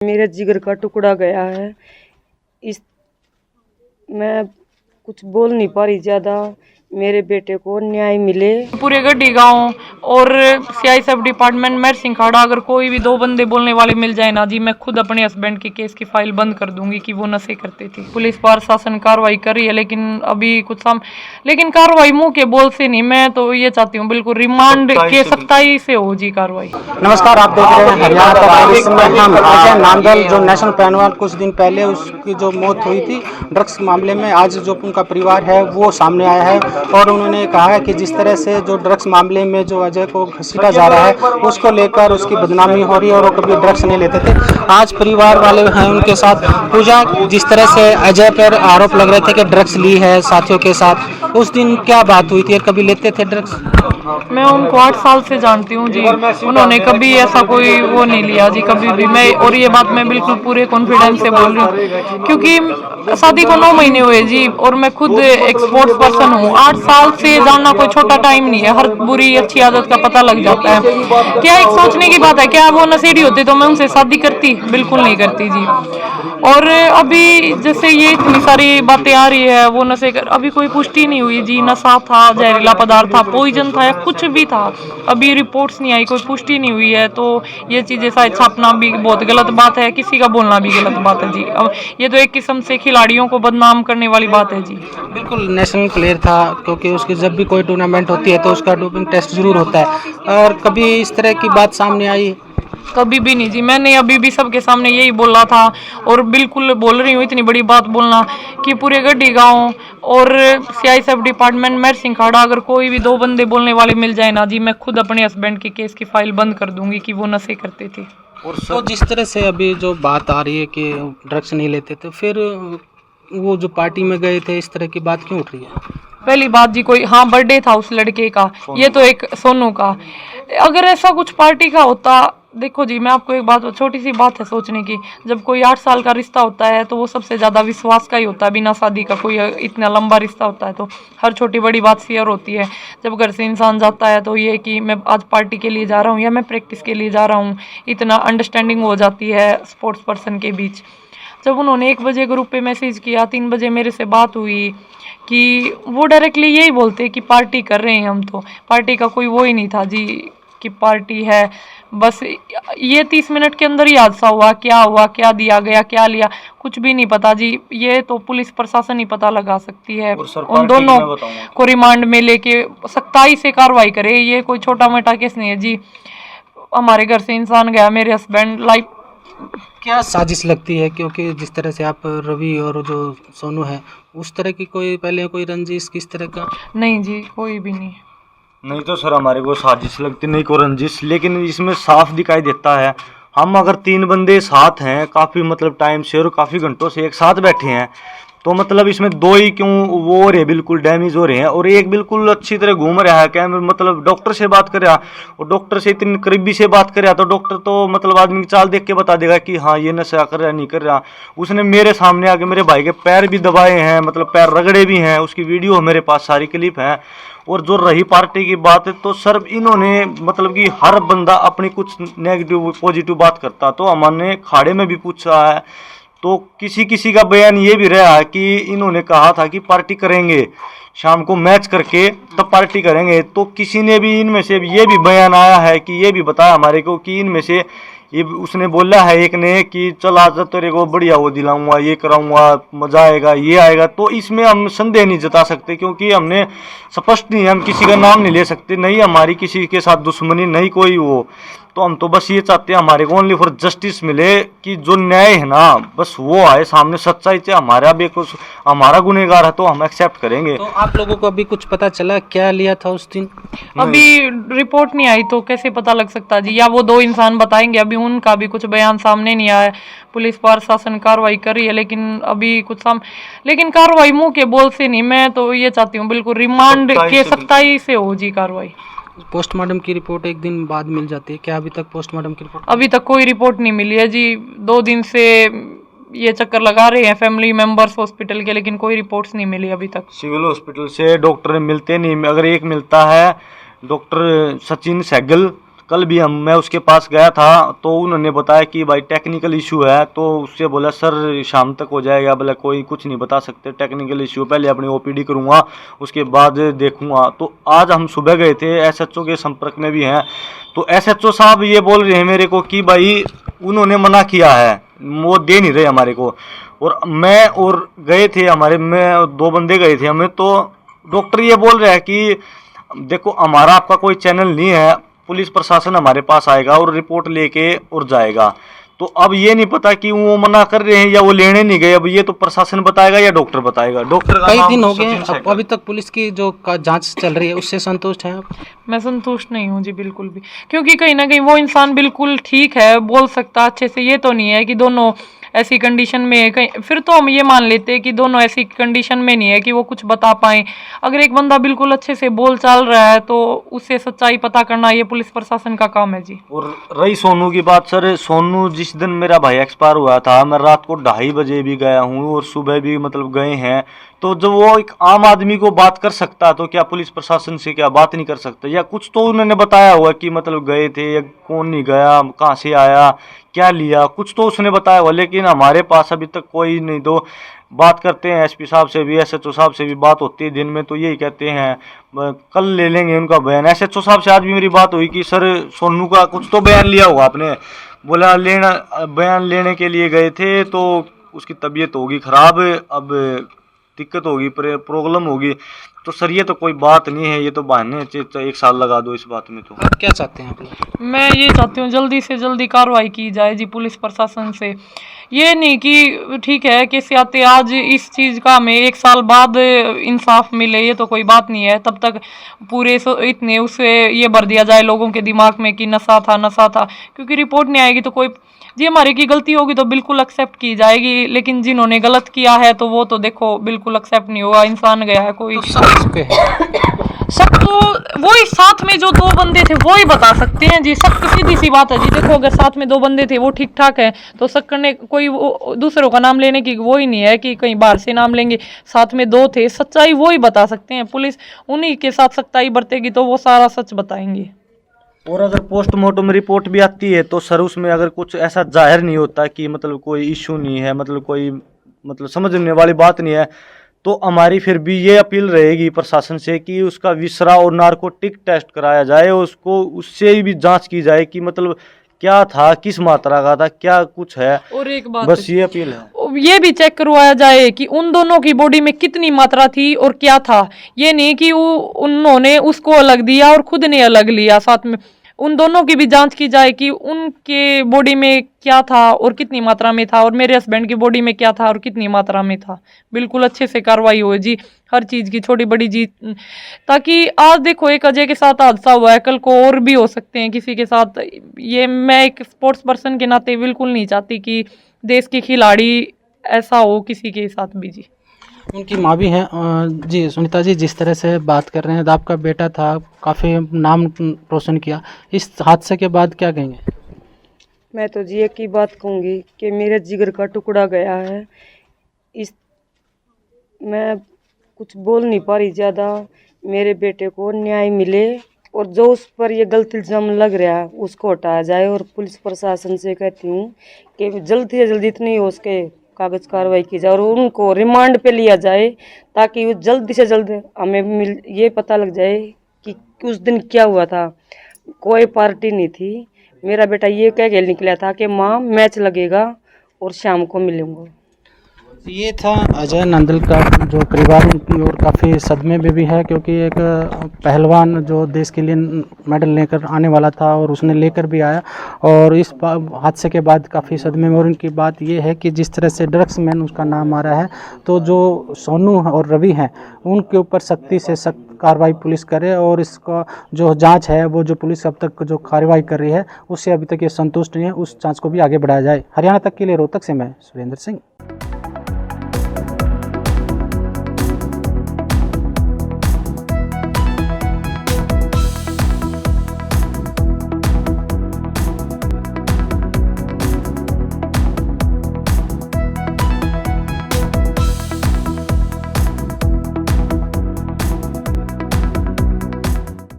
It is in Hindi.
मेरे जिगर का टुकड़ा गया है। इस मैं कुछ बोल नहीं पा रही ज्यादा। मेरे बेटे को न्याय मिले। पूरे गड्डी गांव और सीआई सब डिपार्टमेंट मेर सिंखाड़ा अगर कोई भी दो बंदे बोलने वाले मिल जाए ना जी, मैं खुद अपने हस्बैंड के केस की फाइल बंद कर दूंगी कि वो नशे करते थे। पुलिस प्रशासन कार्रवाई कर रही है, लेकिन अभी कुछ लेकिन कार्रवाई मुंह के बोल से नहीं। मैं तो ये चाहती हूँ बिल्कुल रिमांड के सख्ताई से हो जी कार्रवाई। नमस्कार, आप देख रहे हैं हरियाणा का इस समय हम अजय नांदल जो नेशनल पहलवान कुछ दिन पहले उसकी जो मौत हुई थी ड्रग्स मामले में, आज जो उनका परिवार है वो सामने आया है और उन्होंने कहा है कि जिस तरह से जो ड्रग्स मामले में जो अजय को घसीटा जा रहा है उसको लेकर उसकी बदनामी हो रही है और वो कभी ड्रग्स नहीं लेते थे। आज परिवार वाले हैं उनके साथ। पूजा, जिस तरह से अजय पर आरोप लग रहे थे कि ड्रग्स ली है साथियों के साथ, उस दिन क्या बात हुई थी? कभी लेते थे ड्रग्स? मैं उनको 8 साल से जानती हूँ जी, उन्होंने कभी ऐसा कोई वो नहीं लिया जी कभी भी। मैं और ये बात मैं बिल्कुल पूरे कॉन्फिडेंस से बोल रही हूँ क्योंकि शादी को 9 महीने हुए जी और मैं खुद एक स्पोर्ट्स पर्सन हूँ। 8 साल से जानना कोई छोटा टाइम नहीं है। हर बुरी अच्छी आदत का पता लग जाता है। क्या एक सोचने की बात है, क्या वो नशेड़ी होते तो मैं उनसे शादी करती? बिल्कुल नहीं करती जी। और अभी जैसे ये इतनी सारी बातें आ रही है वो नशे कर, अभी कोई पुष्टि नहीं हुई जी। नशा था, जहरीला पदार्थ था, पॉइजन था या कुछ भी था, अभी रिपोर्ट्स नहीं आई, कोई पुष्टि नहीं हुई है। तो ये चीजें शायद छापना भी बहुत गलत बात है, किसी का बोलना भी गलत बात है जी। अब ये तो एक किस्म से खिलाड़ियों को बदनाम करने वाली बात है जी। बिल्कुल नेशनल प्लेयर था, क्योंकि उसकी जब भी कोई टूर्नामेंट होती है तो उसका डोपिंग टेस्ट जरूर होता है। और कभी इस तरह की बात सामने आई? कभी भी नहीं जी। मैंने अभी भी सबके सामने यही बोला था और बिल्कुल बोल रही हूँ इतनी बड़ी बात बोलना कि पूरे गड्डी गांव और सीआई सब डिपार्टमेंट मेर सिंखाड़ा अगर कोई भी दो बंदे बोलने वाले मिल जाए ना जी, मैं खुद अपने हस्बैंड के केस की फाइल बंद कर दूंगी कि वो नशे करते थे। और तो जिस तरह से अभी जो बात आ रही है कि ड्रग्स नहीं लेते थे, फिर वो जो पार्टी में गए थे, इस तरह की बात क्यों उठ रही है? पहली बात जी, कोई हाँ बर्थडे था उस लड़के का, ये तो एक सोनू का। अगर ऐसा कुछ पार्टी का होता, देखो जी मैं आपको एक बात, छोटी सी बात है सोचने की। जब कोई 8 साल का रिश्ता होता है तो वो सबसे ज्यादा विश्वास का ही होता है। बिना शादी का कोई इतना लंबा रिश्ता होता है तो हर छोटी बड़ी बात शेयर होती है। जब घर से इंसान जाता है तो ये कि मैं आज पार्टी के लिए जा रहा हूँ या मैं प्रैक्टिस के लिए जा रहा हूँ, इतना अंडरस्टैंडिंग हो जाती है स्पोर्ट्स पर्सन के बीच। जब उन्होंने 1 बजे ग्रुप पे मैसेज किया, 3 बजे मेरे से बात हुई कि वो डायरेक्टली यही बोलते कि पार्टी कर रहे हैं हम, तो पार्टी का कोई वो ही नहीं था जी कि पार्टी है। बस ये 30 मिनट के अंदर ही हादसा हुआ, क्या दिया गया, क्या लिया, कुछ भी नहीं पता जी। ये तो पुलिस प्रशासन ही पता लगा सकती है। उन दोनों को रिमांड में लेके सख्ताई से कार्रवाई करे। ये कोई छोटा मोटा केस नहीं है जी। हमारे घर से इंसान गया, मेरे हस्बैंड लाइफ। क्या साजिश लगती है? क्योंकि जिस तरह से आप रवि और जो सोनू है, उस तरह की कोई पहले कोई रंजिश किस तरह का? नहीं जी, कोई भी नहीं। नहीं तो सर हमारे को साजिश लगती, नहीं को रंजिश, लेकिन इसमें साफ दिखाई देता है। हम अगर 3 बंदे साथ हैं काफ़ी मतलब टाइम से और काफ़ी घंटों से एक साथ बैठे हैं, तो मतलब इसमें 2 ही क्यों वो हो रहे बिल्कुल डैमेज हो रहे हैं और एक बिल्कुल अच्छी तरह घूम रहा है। क्या मतलब डॉक्टर से बात कर रहा और डॉक्टर से इतनी करीबी से बात कर रहा, तो डॉक्टर तो मतलब आदमी की चाल देख के बता देगा कि हाँ ये नशा कर रहा नहीं कर रहा। उसने मेरे सामने आके मेरे भाई के पैर भी दबाए हैं, मतलब पैर रगड़े भी हैं, उसकी वीडियो मेरे पास सारी क्लिप है। और जो रही पार्टी की बात है तो सर इन्होंने मतलब कि हर बंदा अपनी कुछ नेगेटिव पॉजिटिव बात करता, तो हमने खाड़े में भी पूछा है तो किसी किसी का बयान ये भी रहा है कि इन्होंने कहा था कि पार्टी करेंगे शाम को मैच करके तब पार्टी करेंगे। तो किसी ने भी इनमें से ये भी बयान आया है कि ये भी बताया हमारे को कि इनमें से ये उसने बोला है एक ने कि चल आज तेरे को बढ़िया वो दिलाऊंगा, ये कराऊंगा, मजा आएगा, ये आएगा। तो इसमें हम संदेह नहीं जता सकते क्योंकि हमने स्पष्ट नहीं, हम किसी का नाम नहीं ले सकते, नहीं हमारी किसी के साथ दुश्मनी, नहीं कोई वो। तो हम तो बस ये चाहते हैं हमारे को ओनली फॉर जस्टिस मिले, कि जो न्याय है ना बस वो आए सामने, सच्चाई से हमारा भी कुछ हमारा गुनहगार है तो हम एक्सेप्ट करेंगे। तो आप लोगों को अभी कुछ पता चला क्या लिया था उस दिन? अभी रिपोर्ट नहीं आई तो कैसे पता लग सकता जी, या वो 2 इंसान बताएंगे। अभी उनका भी कुछ बयान सामने नहीं आया। पुलिस प्रशासन कार्रवाई कर रही है, लेकिन अभी कुछ लेकिन कार्रवाई मुंह के बोल से नहीं। मैं तो ये चाहती हूँ बिल्कुल रिमांड के सख्ताई से हो जी कार्रवाई। पोस्टमार्टम की रिपोर्ट 1 दिन बाद मिल जाती है क्या? अभी तक पोस्टमार्टम की रिपोर्ट अभी तक कोई रिपोर्ट नहीं मिली है जी। 2 दिन से ये चक्कर लगा रहे हैं फैमिली मेंबर्स हॉस्पिटल के, लेकिन कोई रिपोर्ट्स नहीं मिली अभी तक। सिविल हॉस्पिटल से डॉक्टर मिलते नहीं, अगर एक मिलता है डॉक्टर सचिन सहगल, कल भी मैं उसके पास गया था तो उन्होंने बताया कि भाई टेक्निकल इशू है, तो उससे बोला सर शाम तक हो जाएगा, बोला कोई कुछ नहीं बता सकते, टेक्निकल इशू, पहले अपनी ओपीडी करूँगा उसके बाद देखूँगा। तो आज हम सुबह गए थे, एसएचओ के संपर्क में भी हैं, तो एसएचओ साहब ये बोल रहे हैं मेरे को कि भाई उन्होंने मना किया है, वो दे नहीं रहे हमारे को। और मैं और गए थे हमारे में 2 बंदे गए थे हमें, तो डॉक्टर ये बोल रहा है कि देखो हमारा आपका कोई चैनल नहीं है, पुलिस प्रशासन हमारे पास आएगा और रिपोर्ट लेके और जाएगा। तो अब ये नहीं पता कि वो मना कर रहे हैं या वो लेने नहीं गए, अब ये तो प्रशासन बताएगा या डॉक्टर बताएगा। डॉक्टर कई दिन हो गए, अभी तक पुलिस की जो जांच चल रही है उससे संतुष्ट हैं आप? मैं संतुष्ट नहीं हूँ जी बिल्कुल भी, क्योंकि कहीं ना कहीं वो इंसान बिल्कुल ठीक है, बोल सकता अच्छे से, ये तो नहीं है कि दोनों ऐसी कंडीशन में कहीं, फिर तो हम ये मान लेते हैं कि दोनों ऐसी कंडीशन में नहीं है कि वो कुछ बता पाएं। अगर एक बंदा बिल्कुल अच्छे से बोल चाल रहा है तो उससे सच्चाई पता करना ये पुलिस प्रशासन का काम है जी। और रही सोनू की बात, सर सोनू जिस दिन मेरा भाई एक्सपायर हुआ था, मैं रात को 2:30 बजे भी गया हूँ और सुबह भी मतलब गए हैं, तो जब वो एक आम आदमी को बात कर सकता तो क्या पुलिस प्रशासन से क्या बात नहीं कर सकता? या कुछ तो उन्होंने बताया हुआ कि मतलब गए थे या कौन नहीं गया, कहाँ से आया, क्या लिया, कुछ तो उसने बताया हुआ, लेकिन हमारे पास अभी तक कोई नहीं। तो बात करते हैं एसपी साहब से भी, एसएचओ साहब से भी बात होती है दिन में, तो यही कहते हैं कल ले लेंगे उनका बयान। एसएचओ साहब से आज भी मेरी बात हुई कि सर सोनू का कुछ तो बयान लिया होगा आपने, बोला लेना, बयान लेने के लिए गए थे तो उसकी तबीयत होगी खराब, अब दिक्कत होगी, प्रॉब्लम होगी। तो सर ये तो कोई बात नहीं है, ये तो बहाने हैं, 1 साल लगा दो इस बात में। तो आप क्या चाहते हैं आप लोग? मैं ये चाहती हूँ जल्दी से जल्दी कार्रवाई की जाए जी पुलिस प्रशासन से। ये नहीं कि ठीक है केस आते आज इस चीज़ का हमें 1 साल बाद इंसाफ मिले, ये तो कोई बात नहीं है। तब तक पूरे इतने उससे ये भर दिया जाए लोगों के दिमाग में कि नशा था नशा था, क्योंकि रिपोर्ट नहीं आएगी तो कोई जी हमारे की गलती होगी तो बिल्कुल एक्सेप्ट की जाएगी, लेकिन जिन्होंने गलत किया है तो वो तो देखो बिल्कुल एक्सेप्ट नहीं होगा। इंसान गया है कोई, सब तो वही साथ में जो 2 बंदे थे वो ही बता सकते हैं जी। शक सीधी सी बात है जी, देखो अगर साथ में 2 बंदे थे वो ठीक ठाक है तो शक करने कोई दूसरों का नाम लेने की वो ही नहीं है कि कहीं बाहर से नाम लेंगे। साथ में 2 थे, सच्चाई वो ही बता सकते हैं, पुलिस उन्हीं के साथ सच्चाई बरतेगी तो वो सारा सच बताएंगे। और अगर पोस्टमार्टम रिपोर्ट भी आती है तो सर उसमें अगर कुछ ऐसा जाहिर नहीं होता कि मतलब कोई इशू नहीं है, मतलब कोई मतलब समझने वाली बात नहीं है, तो हमारी फिर भी ये अपील रहेगी प्रशासन से कि उसका विसरा और नार्कोटिक टेस्ट कराया जाए, उसको उससे भी जांच की जाए कि मतलब क्या था, किस मात्रा का था, क्या कुछ है। और एक बात बस ये अपील है, ये भी चेक करवाया जाए कि उन दोनों की बॉडी में कितनी मात्रा थी और क्या था। ये नहीं कि उन्होंने उसको अलग दिया और खुद ने अलग लिया, साथ में उन दोनों की भी जांच की जाए कि उनके बॉडी में क्या था और कितनी मात्रा में था, और मेरे हस्बैंड की बॉडी में क्या था और कितनी मात्रा में था। बिल्कुल अच्छे से कार्रवाई हो जी, हर चीज़ की छोटी बड़ी चीज, ताकि आज देखो एक अजय के साथ हादसा हुआ है, कल को और भी हो सकते हैं किसी के साथ। ये मैं एक स्पोर्ट्स पर्सन के नाते बिल्कुल नहीं चाहती कि देश के खिलाड़ी ऐसा हो किसी के साथ भी जी। उनकी माँ भी हैं जी। सुनीता जी, जिस तरह से बात कर रहे हैं, आपका बेटा था, काफ़ी नाम रोशन किया, इस हादसे के बाद क्या कहेंगे? मैं तो जी एक ही बात कहूँगी कि मेरे जिगर का टुकड़ा गया है। इस मैं कुछ बोल नहीं पा रही ज़्यादा। मेरे बेटे को न्याय मिले और जो उस पर ये गलत इल्ज़ाम लग रहा है उसको हटाया जाए। और पुलिस प्रशासन से कहती हूँ कि जल्द से जल्द इतनी हो उसके कागज कार्रवाई की जाए और उनको रिमांड पे लिया जाए, ताकि वो जल्दी से जल्द हमें ये पता लग जाए कि उस दिन क्या हुआ था। कोई पार्टी नहीं थी, मेरा बेटा ये कह के निकला था कि माँ मैच लगेगा और शाम को मिलूंगा। ये था अजय नांदल का जो परिवार उनकी और काफ़ी सदमे में भी है, क्योंकि एक पहलवान जो देश के लिए मेडल लेकर आने वाला था और उसने लेकर भी आया, और इस हादसे के बाद काफ़ी सदमे में। और उनकी बात ये है कि जिस तरह से ड्रग्स मैन उसका नाम आ रहा है, तो जो सोनू और रवि हैं उनके ऊपर सख्ती से सख्त कार्रवाई पुलिस करे, और इसका जो जांच है वो जो पुलिस अब तक जो कार्रवाई कर रही है उससे अभी तक ये संतुष्ट नहीं है, उस जांच को भी आगे बढ़ाया जाए। हरियाणा तक के लिए रोहतक से मैं सुरेंद्र सिंह।